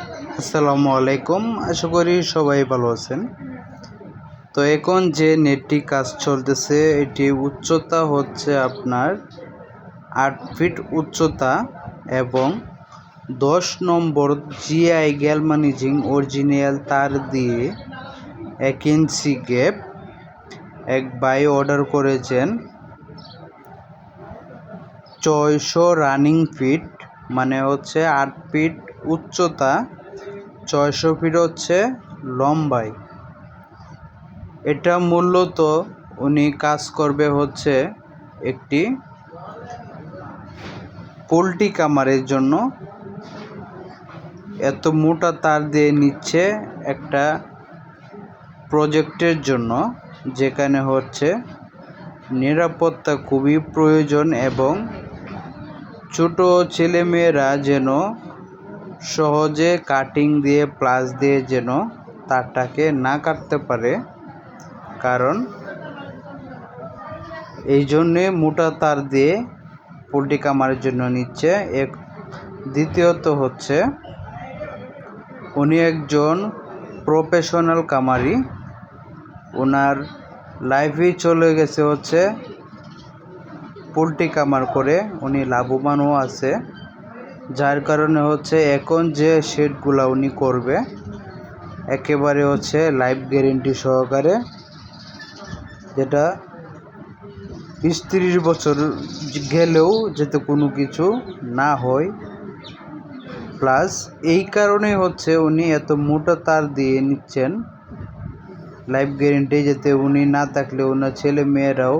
আসসালামু আলাইকুম। আশা করি সবাই ভালো আছেন। তো এখন যে নেটটি কাজ চলতেছে এটি উচ্চতা হচ্ছে আপনার 8 ফিট উচ্চতা এবং 10 নম্বর জিআই গ্যালভানিজিং অরিজিনাল তার দিয়ে 1 ইঞ্চি গ্যাপ এক ভাই অর্ডার করেছেন 600 রানিং ফিট, মানে হচ্ছে 8 ফিট উচ্চতা, 600 ফিট হচ্ছে লম্বায়। এটা মূলত উনি কাজ করবে হচ্ছে একটি পোল্ট্রি খামারের জন্য। এত মোটা তার দিয়ে নিচ্ছে একটা প্রজেক্টের জন্য, যেখানে হচ্ছে নিরাপত্তা খুবই প্রয়োজন এবং ছোট ছেলেমেয়েরা যেন সহজে কাটিং দিয়ে প্লাস দিয়ে যেন তারটাকে না কাটতে পারে, কারণ এই জন্যে মোটা তার দিয়ে পোল্ট্রি খামারের জন্য নিচ্ছে। দ্বিতীয়ত হচ্ছে উনি একজন প্রফেশনাল খামারি। ওনার লাইফই চলে গেছে হচ্ছে পোল্ট্রি খামার করে, উনি লাভবানও আছে। যার কারণে হচ্ছে এখন যে শেডগুলা উনি করবে একেবারে হচ্ছে লাইফ গ্যারেন্টি সহকারে, যেটা 20-30 বছর গেলেও যাতে কোনো কিছু না হয়। প্লাস এই কারণে হচ্ছে উনি এত মোটা তার দিয়ে নিচ্ছেন লাইফ গ্যারেন্টি, যাতে উনি না থাকলে ওনার ছেলে মেয়েরাও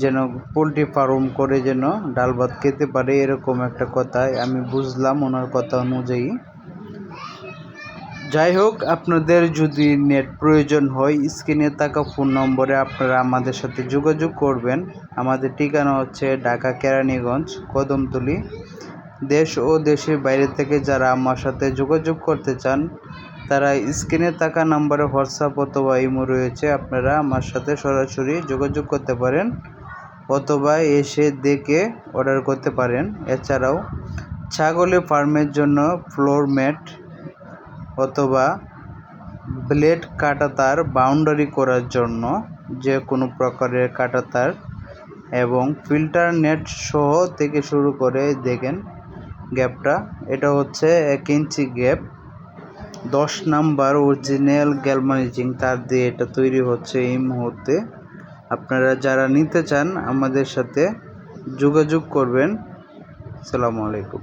যেন পোলট্রি ফার্ম করে যেন ডাল ভাত খেতে পারে, এরকম একটা কথাই আমি বুঝলাম ওনার কথা অনুযায়ী। যাই হোক, আপনাদের যদি নেট প্রয়োজন হয় স্ক্রিনে থাকা ফোন নম্বরে আপনারা আমাদের সাথে যোগাযোগ করবেন। আমাদের ঠিকানা হচ্ছে ঢাকা কেরানীগঞ্জ কদমতলী। দেশ ও দেশের বাইরে থেকে যারা আমার সাথে যোগাযোগ করতে চান তারা স্ক্রিনে থাকা নাম্বারে হোয়াটসঅ্যাপ অথবা ইমো রয়েছে, আপনারা আমার সাথে সরাসরি যোগাযোগ করতে পারেন অথবা এসে দেখে অর্ডার করতে পারেন। এছাড়াও ছাগলের ফার্মের জন্য ফ্লোর ম্যাট অথবা ব্লেড কাঁটাতার বাউন্ডারি করার জন্য যে কোনো প্রকারের কাঁটাতার এবং ফিল্টার নেট সহ থেকে শুরু করে দেখেন গ্যাপটা, এটা হচ্ছে 1 ইঞ্চি গ্যাপ, 10 নাম্বার অরিজিনাল গ্যালভানিজিং তার দিয়ে এটা তৈরি হচ্ছে এই মুহূর্তে। আপনারা যারা নিতে চান আমাদের সাথে যোগাযোগ করবেন। আসসালামু আলাইকুম।